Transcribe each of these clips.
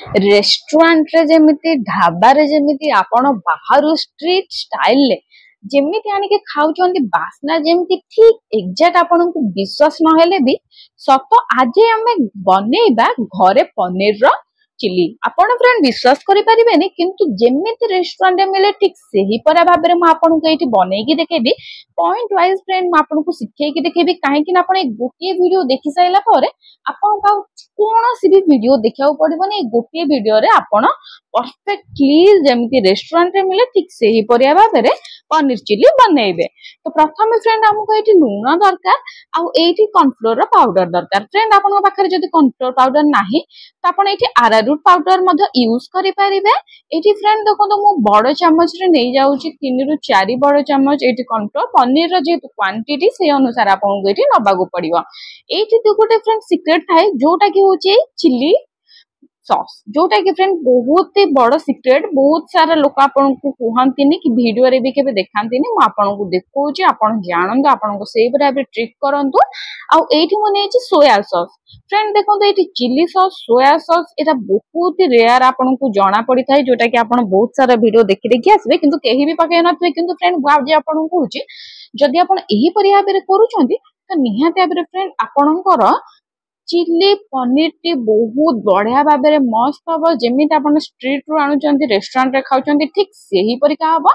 Restaurant रे जेमिति ढाबा रे जेमिति आपण बाहर स्ट्रीट स्टाइल ले जेमिति आनिके खाउछन्ती बास्ना जेमिति ठीक एग्जैक्ट आपन को विश्वास न हेले भी सत आज आमे बनेइबा घरे पनीर रो चिली आपण फ्रेंड विश्वास करि परिबेनी किंतु जेमिति रेस्टोरेंट मिले ठीक सही परा भाबरे म आपन को एठी बनेकी देखेबी पॉइंट वाइज फ्रेंड म आपन को सिखेकी देखेबी काहे कि आपण एक गोटे वीडियो देखि साइला परे आपन का कोनोसी भी वीडियो देखिया पड़िबनी गोटे वीडियो रे आपण परफेक्टली जेमिति रेस्टोरेंट रे मिले ठीक सही परिया भाबरे पनीर चिली बनेइबे। तो प्रथम फ्रेंड हमको एठी लूण दरकार आउ एठी कॉर्नफ्लोर पाउडर दरकार। फ्रेंड आपन पाखरे जदि कॉर्नफ्लोर पाउडर नाही तो आपण एठी अरारूट पाउडर मध्य यूज करि परिबे। एठी फ्रेंड देखो तो मु बड़ चम्मच रे नै जाउची 3 रु 4 बड़ चम्मच एठी कॉर्नफ्लोर पनीर रो जेतु क्वांटिटी से अनुसार आपन को एठी नबागु पड़िबो। एठी तो गोटे फ्रेंड सीक्रेट थाए जोटा कि होची चिली सॉस जोटा कि फ्रेंड बहुत ही बड़ सीक्रेट बहुत सारा लोक आपन को कहंतिनी कि वीडियो रे भी केबे देखांतिनी म आपन को देखौची आपन जानंदो आपन को सेही पर अब ट्रिक करंतु। आ एठी मने छी सोया सॉस फ्रेंड देखो एठी चिली सॉस सोया सॉस एटा बहुत ही रेयर आपन को जाना पड़ी थाए जोटा कि आपन बहुत सारा वीडियो देखि देखि आसबे किंतु केही भी पके नथबे किंतु फ्रेंड आज आपन को होची जदि आपन एही परिया बेरे करूचंती तो निहाते आबरे फ्रेंड आपनकर चिली पनीर टी बहुत बढ़िया भाबरे मस्त हम जमी आप स्ट्रीट रू आणुचंती रेस्टोरेंट रे खाउचंती ठीक सही परिका हम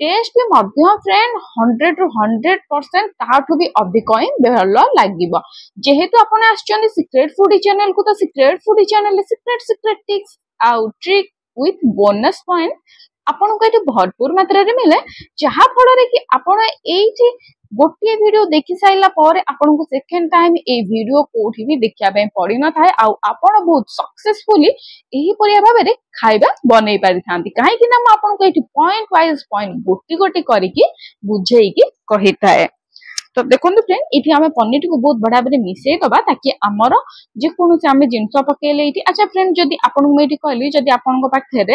टेस्ट भी मध्य फ्रेंड 100 ରୁ 100% ताठू भी अधिक ही भल लागिबो। जेहेतु आपण आछचंती सीक्रेट फूडी चैनल को तो secret foodie channel secret tips आउ ट्रिक विथ बोनस पॉइंट आपन को एठी भरपूर मात्रा रे मिले जहा फल रे कि आपण एठी गोटे वीडियो देखि साइला पर आपन को सेकंड टाइम ए वीडियो कोठी भी देखिया पे पड़ी न थाए आ आपन बहुत सक्सेसफुली एही परिया भाबरे खाइबा बनै पारि थांती काहे कि ना म आपन को एठी पॉइंट वाइज पॉइंट गोटी गोटी करिकि बुझेई कि कहिताए। तो देखो फ्रेंड ये आम पनीर को बहुत बढ़िया भाव मिसई दबा ताकि आमर जेको आम जिनस पकेले अच्छा फ्रेंड जदि आपन को कहली जदि आपन पाखे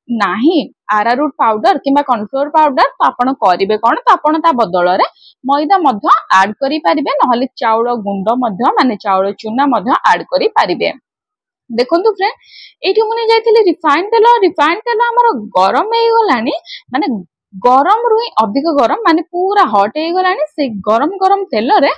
नाही अरारूट पाउडर किंबा कॉर्नफ्लोर पाउडर तो आपन करिवे कोन तो आपन ता बदल रे मैदा मध्य ऐड करि परिबे नहले चाउल गुंड मध्य माने चाउल चूना मध्य ऐड करि परिबे। देखंतु फ्रेंड एठी मुने जाइथिले रिफाइंड तेल हमर गरम हे गलानी माने गरम रु अधिक गरम माने पूरा हॉट हे गलानी से गरम गरम तेल रे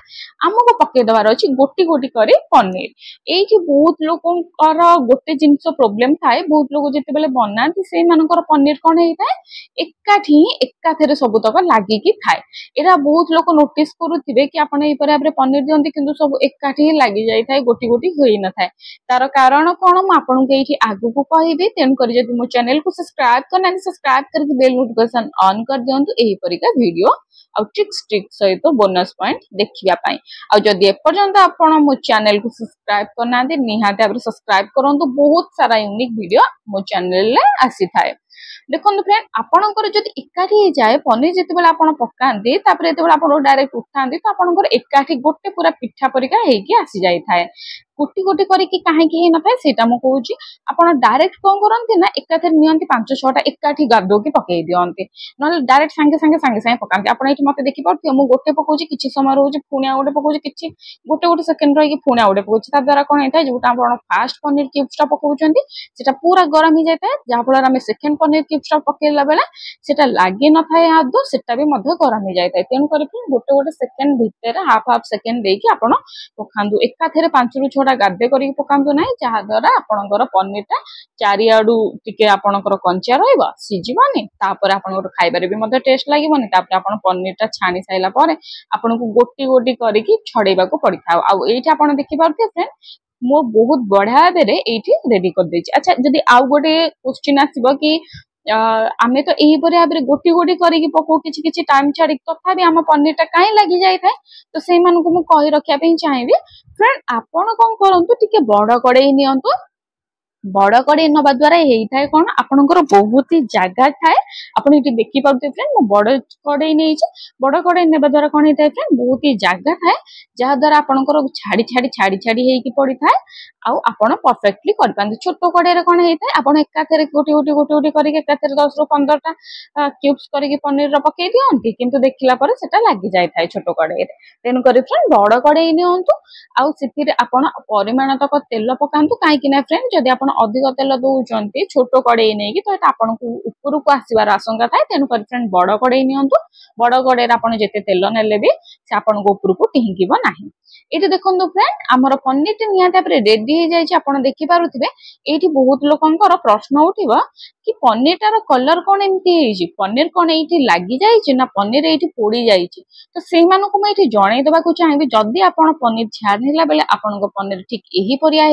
हमको पके दबार अछि गोटी गोटी करी पनीर। एठी बहुत लोकंकर गोटे जिंस प्रॉब्लम थाए बहुत लोग जते बेले बनाती से मानकर पनीर कोन हे थाए एकाठी एकाथरे सब तक लागि कि थाए। एरा बहुत लोग नोटिस करूथिबे कि आपण एई पर पनीर दियंती किंतु सब एकाठी लागि जाई थाए गोटी गोटी होई न थाए तार कारण कोन म आपन के एठी आगु को कहिबे तेन करी जदि मो चैनल को सब्सक्राइब करना सब्सक्राइब करके बेल नोटिफिकेशन ऑन कर दियंतु एही परिका वीडियो आ ट्रिक सहित बोनस पॉइंट देखिया पाई। आ जदि एपर्यंत आपण मो चैनल को सब्सक्राइब करना निहाते आप सब्सक्राइब करंतु बहुत सारा यूनिक वीडियो मो चैनल ले आसी थाए। देखो फ्रेंड आपणकर जदि एकाठी जाए पनीर जिते बेले आपण पकांती तापर एते बेले आपण डायरेक्ट उठांती तो आपणकर एकाठी गोटे पूरा पिठा परिका हेकी आसी जाई थाए गोटी गोटी करिकि काहे कि न थाए सेटा म कहूची आपण डायरेक्ट कोन करंती ना एकाथे नियंती 5-6 टा एकाठी गादो के पकेई दियंती नले डायरेक्ट संगे पकांती आपण एठी मते देखि परथि मु गोटे पकोची किछि समय रहउची पुण्या गोटे पकोची किछि गोटे गोटे सेकंड रही पुण्या गोटे पकोची ता द्वारा कोन हेता जोटा आपण फास्ट पनीर क्यूब्स टा पकोचंती सेटा पूरा गरम ही जायता जहा फल हम सेकंड पनीर क्यूब्स टा पकेला बेला सेटा लागि न थाए आदो सेटा भी मध्य गरम ही जायता तेन करिकि गोटे गोटे सेकंड भीतर हाफ सेकंड देकी आपण पखांदु एकाथरे 5 ରୁ 6 टा गादे करी पकांदु नै जहा द्वारा आपनकर पनीर ता चारियाडू टिके आपनकर कंचा रहइबा सिजिबानी तापर आपनकर खाइबारे भी मध्य टेस्ट लागिबनी तापर आपन पनीर ता छानी साइला परे आपन को गोटी गोटी करिकि छडेबा को पड़ी थाउ आ एठी आपन देखि पारथे फ्रेंड मो बहुत बढ़िया बेरे एठी रेडी कर देछि। अच्छा जदि आउ गोटे क्वेश्चन आसीबो कि आमे तो एही परे आबरे गोटी गोटी करिकि पको किछि किछि टाइम छाडी तथा भी हम पनीर ता काई लागि जाय थाए तो सेही मानको मु कहि रखिया पे चाहिबी फ्रेंड आपण कोन करंतु टिके बड़ कड़ाई नियंतु बड़ कड़ाई नबा द्वारा हेई थाए कोन आपनकर बहुत ही जागा थाए आपण इति देखि पाउते फ्रेंड मु बड़ कड़ाई नै छी बड़ कड़ाई नेबा द्वारा कोन हेई थाए फ्रेंड बहुत ही जागा थाए जहा द्वारा आपनकर छाड़ी हेई कि पड़ी थाए आउ आपण परफेक्टली कर पांते छोटो कड़ाई रे कोन हेई थाए आपण एकाथरे गोटी करिके एकाथरे 10 ରୁ 15 टा क्यूब्स करिके पनीर रो पके दियंती किंतु देखिला परे सेटा लागि जाय थाए छोटो कड़ाई रे तेन करी फ्रेंड बड़ कड़ाई नियंतु आउ सिथिरे आपण परिमाण तक तेल पकांतु काहे कि ना फ्रेंड जदि आपण अधिक तेल दौरान छोट कड़े नहीं कि तो आपन को ऊपर को आसबार आशंका थाए तेणुक फ्रेंड बड़ कड़े नियंतु बड़ कड़े आपन जिते तेल नेले भी से आपन को ऊपर को टिंकिब नाही। ये देखो फ्रेंड आमर पनीर टी निहाती रेडी हो जाए आप देखी पारे ये बहुत लोकर प्रश्न उठिब कि पनीर टार कलर कौन एमती पनीर कौन ये लगी जाइए ना पनीर ये पोड़ी जाइए तो से मुझे जनईदेवा चाहिए जदि आप पनीर छाड़ा बेले आपन पनीर ठीक यही परिया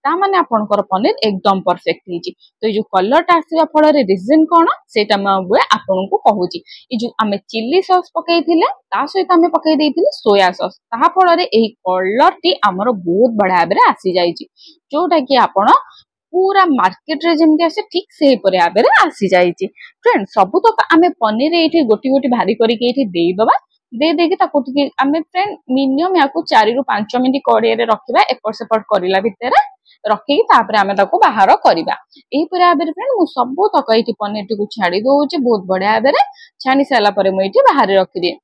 ताने आपंकर पनीर एकदम परफेक्ट होती तो ये जो कलर आसवा फल रिजन कौन से आपन को कहूँ ये जो आम चिली सॉस पकई सहित आम पकई सोया सॉस ता फल कलर टी आमर बहुत बढ़िया भाव आसी जाइए जोटा कि आपण पूरा मार्केट रे जेमती आसे ठीक से भाव आसी जाइए। फ्रेंड सबू तक आम पनीर ये गोटी गोटी भारी करके देदबा दे देकी आम फ्रेंड मिनिमम या 4 ରୁ 5 मिनट कड़े रखा एपट सेपट करला भितर रखिकी आम बाहर करवा यही भाव फ्रेंड मुझ सबू तक ये पनीर टी छाड़ी दौचे बहुत बढ़िया भाव छाणी सारापर मुझे बाहर रखिदिए।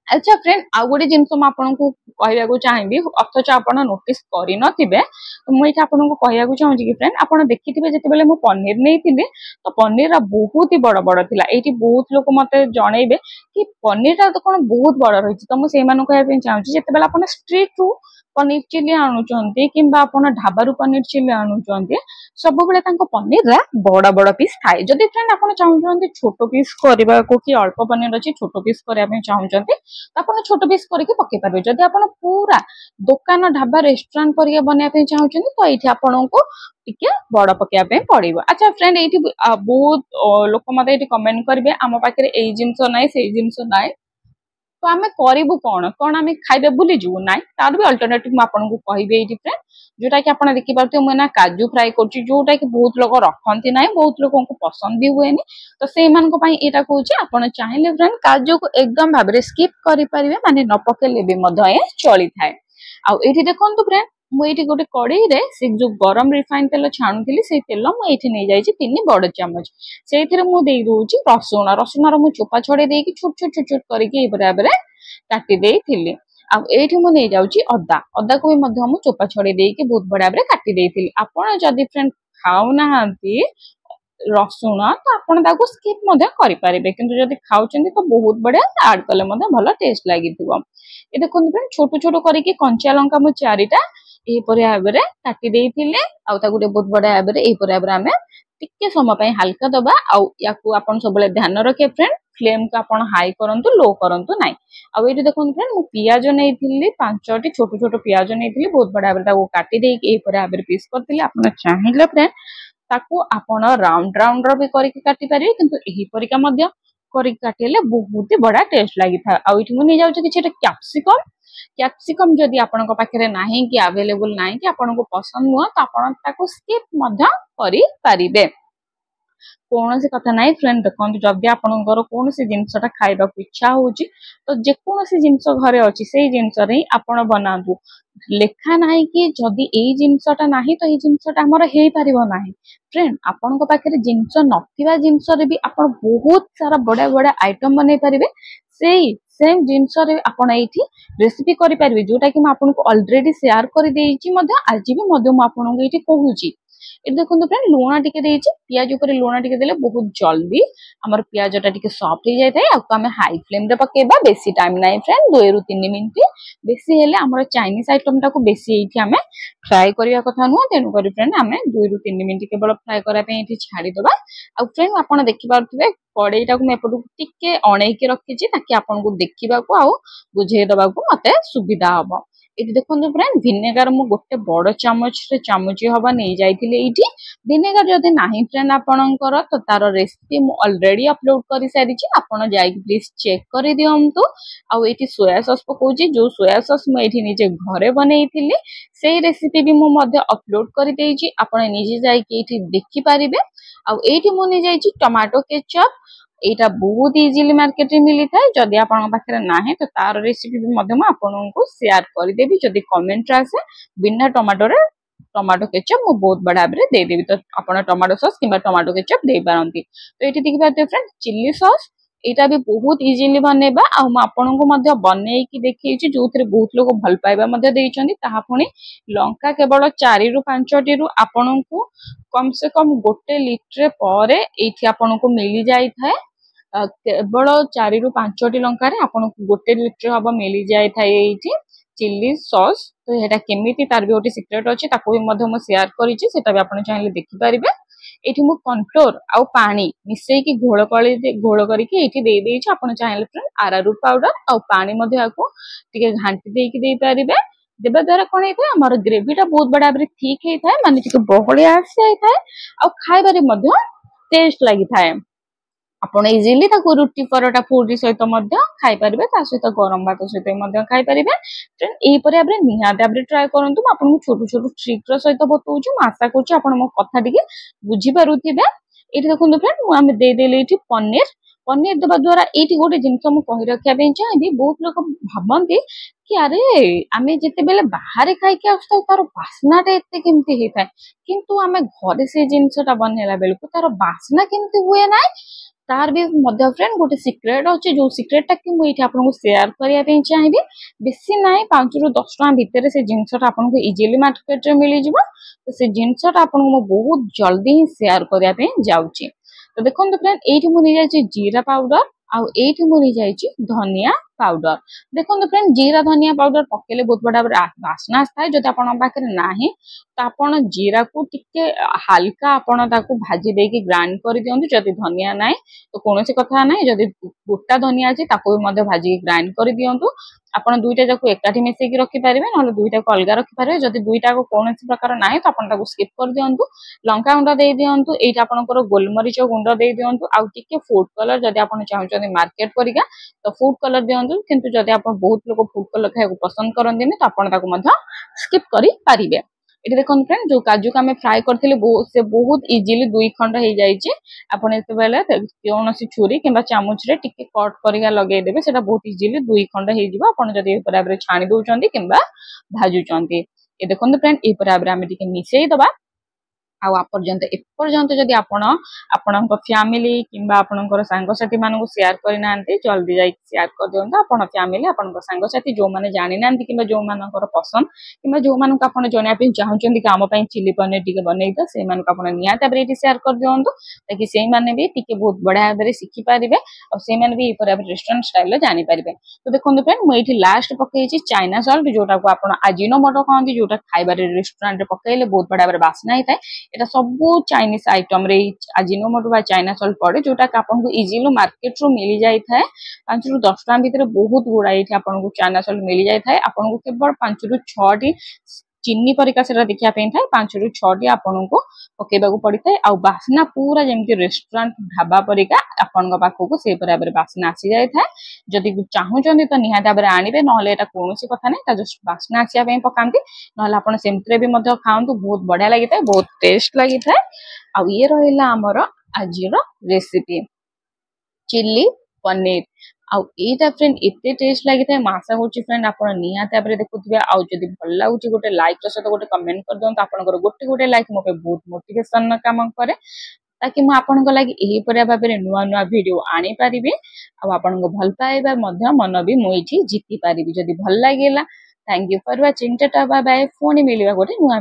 अच्छा फ्रेंड आउ गोटे जिन आपको कहवाक चाहिए अथच आप नोटिस करे तो मुझे आपको कहवाक चाहूँगी कि फ्रेंड आप देखिए जिते पनीर नहीं तो पनीर बहुत ही बड़ बड़ था ये बहुत लोग मत जनइबे कि पनीर टा तो कौन बहुत बड़ रही तो मुझे कहना चाहिए जिते आप स्ट्रीट रू पनीर चिली आणुचंती किंबा आपण ढाबारू पनीर चिली आणुचंती सब बेले पनीर रा बड़ बड़ पीस थाए जदि फ्रेंड आप चाहते छोट पीस करने को कि अल्प पनीर अच्छी छोट पीस करने चाहते तो आप छोट पीस करके पकई पारे जदि आप पूरा दुकान ढाबा रेस्टोरेंट पर बनवाई चाहते तो ये आपन को टिके बड़ पकड़ा पड़ो। अच्छा फ्रेंड ये बहुत लोक मत ये कमेंट करेंगे आम पाखे यही जिनस ना से जिनस ना तो आम करूँ कौन कौन आम खाइबे भूली जीवु ना तार भी अल्टरनेटिव आपको कहबी ये फ्रेंड जोटा कि आप देखिपे मुझे काजू फ्राए कर जोटा कि बहुत लोग रखती ना बहुत लोगों को पसंद भी हुए तो से यहाँ कहूँ आप चाहिए फ्रेंड काजू को एकदम भाव स्किप करें माने न पकेले भी चली थाए आउ ये देखो फ्रेंड मुझे गोटे कड़े से जो गरम रिफाइन तेल छाणुली से तेल मुझे नहीं जाइए 3 बड़ चामच से दूसरी रसुण रसुण मुझे चोपा छड़े देकी छोट छोट छोट छोट करके भाव काटी देती आठी मुझे जाऊँगी अदा अदा को भी चोपा छड़े देकी बहुत बड़ा भाव काटी देती आपड़ जदि फ्रेंड खाऊना रसुण तो आप स्किप करेंगे किंतु जदि खाऊँ तो बहुत बढ़िया आड कले भल टेस्ट लगी ये देखो फ्रेंड छोट छोट करके कंचा लंका मु 4टा यह भाव काटी बहुत बढ़िया भाव यही आम टिके समय हल्का दबा या सब ध्यान रखिए फ्रेंड फ्लेम को आप हाई करंतु लो करंतु ना आउ ये देखो फ्रेंड मु पियाज नहीं 5टी छोट छोट पियाज नहीं बहुत बढ़िया भाव काटी यही भाव पीस करी आप चाहिए फ्रेंड ताकू आपण राउंड राउंड भी करके काटी पारे किंतु यही परिका मध्य करके काटिले बहुत ही बड़ा टेस्ट लगी था आउ इठी मुनि जाउछ कि कैप्सिकम कैप्सिकम जदि आपन पाखे नाही कि अवेलेबल नाही कि आपन को पसंद नुह तो आपन ताकू स्किप मध्य करि पारिबे कौन सी कथा ना फ्रेंड देखो जदि आपंकर कौन सी जिनसा खाइबा इच्छा हो तो जेकोसी जिनस घरे अच्छी से जिनस आप बनातु लेखा ना कि जदि यही जिनसा ना तो ये जिनसा आमर हो पार ना फ्रेंड आपण पाखे जिनस नथिबा जिनस भी आप बहुत सारा बड़ा बड़ा आइटम बन पारे से सेम जिनस आप रेसिपी करें जोटा कि आपको ऑलरेडी शेयर कर आज भी आपको कहूँ ये देखो फ्रेंड लुण टिके पियाज उपर लुण टिके देले बहुत जल्दी आमर पियाज टा टिके सॉफ्ट हो जाए आम हाई फ्लेम रे पकेबा बेसी टाइम ना फ्रेंड 2 ରୁ 3 मिनिट बेसी हेले आमर चाइनीज आइटम टाको बेसी एठी आमे फ्राई करिया कथा नुह तेनु करी फ्रेंड आमे 2 ରୁ 3 मिनिट केवल फ्राई करा पे एठी छाड़ी दबा आ फ्रेंड आपण देखि पारथुबे कड़ेईटा को एपटू टिके अणेकी रखिछि ताकि आपन को देखिबा को आ बुझे दबा को मते सुविधा हबो ये देखो फ्रेंड विनेगार मु गोटे बड़ चामच रे चामची हवा नहीं जाइथिले एठी विनेगार जदि नाही फ्रेंड आपणकर तो तार रेसिपी मु ऑलरेडी अपलोड कर सारी आपण जाई प्लीज चेक कर दियंतु आ एठी सोया सॉस पकोजी जो सोया सॉस मु एठी निजे घरे बनैथिली सेही रेसिपी भी मु मध्ये अपलोड कर देइछि आपण निजे जाई कि एठी देखि पारिबे आ एठी मु नि जाइछि टमाटो केचप एटा बहुत इजीली मार्केट रे मिली थाए जदि आपन पाखरे नाही तो तार रेसिपी भी मध्ये मैं आपनको शेयर कर देबी जदि कमेंट रे आसे बिना टमाटो रे टमाटो केचप मु बहुत बड़ा भाबरे दे देबी तो आपन टमाटो सॉस किबा टमाटो केचप दे पारंती तो एठी देखि पाते फ्रेंड चिल्ली सॉस एटा भी बहुत इजीली बनेबा आ म आपनको मध्य बनेइकी देखैछि जोथरे बहुत लोग भल पाइबा मध्य देइछन्ती ताहा पुणी लंका केवल 4 रु 5 टी रु आपनको कम से कम 1 लिटर परे एठी आपनको मिली जाई थाए केवल 4 रु 5 टी लंका रे आपनको 1 लिटर हबा मिली जाई थाए एठी चिल्ली सॉस तो हेटा केमिति तार भी ओटी सीक्रेट अछि ताको भी मध्य म शेयर करिछि सेटा भी आपण चाहिले देखि परिबे एठी मु कॉर्नफ्लोर आउ पानी मिसई की घोळ करिकी एठी दे देइछि आपण चाहिले फ्रेंड अरारूट पाउडर आउ पानी मध्य आको टिके घांटी देइकी देइ परिबे देबा द्वारा कोन हेता हमर ग्रेवी टा बहुत बड़ा बरे ठीक हे थाए माने टिके बहळिया आसी थाए आउ खाइबारे मध्य टेस्ट लागि थाए आपण इजीली ताको रुटी परोटा पूरी सहित मध्य खाइ परिबे ता सहित गरम भात सहित मध्य खाइ परिबे फ्रेंड एही परे आबरे निहाते आबरे ट्राई करंतु म आपन छोटो छोटो ट्रिक रो सहित बतौछु म आशा करछु आपण मो कथा टिके बुझी पारुथिबे एठी देखुन फ्रेंड मु हम दे देले एठी पनीर पनीर देबा द्वारा एठी गोटे जिंस मु कहि रखिया बे चाहि बहुत लोग भाबंती कि अरे आमे जेते बेले बाहर खाइ के आस्ता तार बासना टे एते केमती हे थाए किंतु आमे घरे से जिंसटा बनेला बेलकु तार बासना केमती हुए ना तार भी मध्य फ्रेंड गोटे सिक्रेट अच्छे जो सिक्रेट कि मुझे आपको शेयर करने चाहिए बेसी ना 5 रु 10 टका भितर से जिनसटा आपको इजिली मार्केट में मिल जाव तो से जिनसटा आपको बहुत जल्दी ही शेयर करने जाऊँगी तो देखो फ्रेंड ये मुझे जीरा पाउडर आउ एठी मुनि जाइछि धनिया पाउडर देखो फ्रेंड जीरा धनिया पाउडर पकेले बहुत बड़ा बासना आए जदि आपण पाखे नाही तो आपण जीरा को टिके हल्का आपण ताको भाजी देकी ग्राइंड कर दियंतु जदि धनिया नाही तो कोनोसी कथा नाही जदि गोटा धनिया अछि ताको भी मध्य भाजी ग्राइंड कर दियंतु आपण दुईटा जाको एकाठी मिसेई की रखि पारिबे नले दुईटा को अलगा रखि पारिबे जदि दुईटा को कोनोसी प्रकार नाही तो आपण ताको स्किप कर दियंतु लंका गुंड दे दियंतु एटा आपनकर गोलमरीच गुंड दे दियंतु आउ टिके फूड कलर जदि आपण चाहउछन मार्केट परिका तो फूड कलर दियंतु किंतु जदि आपण बहुत लोग फूड कलर खाय पसंद करंदिनी तो आपण ताको मध्य स्किप करि पारिबे एटी देखो फ्रेंड जो काजू का फ्राए करथिले से बहुत इजीली 2 खंड हो जाइए आपण एते बेले कौन छुरी कि चामच रे टिके कट करिका लगे देबे सेटा बहुत इजीली 2 खंड हो जिवो आपण जदि बराबर छाणी दउचंदी किंबा भाजुचंदी ए देखो फ्रेंड ए बराबर हम टिके मिसेई दबा आउ एपर्यंत जदि आपण फैमिली किंबा आपणकर सांगसाथी मानक शेयर करना जल्दी जाई शेयर कर दियंतु आपण फैमिली आपण सांगसाथी जो माने जानि नांती किंबा जो मानकर पसंद किंबा जो मानक आपण जणिया पे चाहउचंदी कि आम पई चिली पनीर टिके बनै द से मानक आपण निया ताबरे इति शेयर कर दियंतु ताकि सेही माने भी टिके बहुत बढ़िया भाबरे सिखि पारिबे और से माने भी पर रेस्टोरेंट स्टाइल रे जानि पारिबे तो देखो फ्रेंड मु एठी लास्ट पकैछि चाइना सॉल्ट जोटा को आपण अजिनोमोटो कहंती जोटा खाइबारे रेस्टोरेंट रे पकैले बहुत बढ़िया भाबरे बासना हिताय एटा सब चाइनीज आइटम रे अजिनोमोटो बा चाइना सॉल्ट पड़े जोटा आपको इजिली मार्केट रू मिल जाए 5 रु 10 टका भितर बहुत गुड़ा ये आपको चाइना सॉल्ट मिल जाए आपको केवल 5 रु 6 टी चीनी परिका से देखा था 5 रु 6 टी आपको पकेबा पड़ी था आ बासना पूरा जमी रेस्टोरेंट ढाबा परिका आपण पाखक से बराबर बासना आसी जाए था जदि चाहूँ तो निहाती भाव आणवे ना कौन कथा नहीं जस्ट बासना आसापी पकाती ना सेमती भी खातु बहुत बढ़िया लगी था बहुत टेस्ट लगी था आ ये रहा आमर आज रेसिपी चिल्ली पनीर आउ एटा फ्रेंड एते टेस्ट लगी था आशा होची फ्रेंड आपण निहाती भाव देखुथिबे आउ जदि भल लागुची गोटे लाइक रो सहित गोटे कमेंट कर दियंतु आपनकर गोटे गोटे लाइक मो पे बहुत मोटिवेशन काम करे ताकि मु आपनक लागि एही परिया भाबरे नुवा नुवा वीडियो आनी पारिबे आ आपनक भल पाइबा मध्य मन भी मु एठी जीति पारिबे जदि भल लागिला thank you for watching tata bye bye phone मिलिबा गोटे नुवा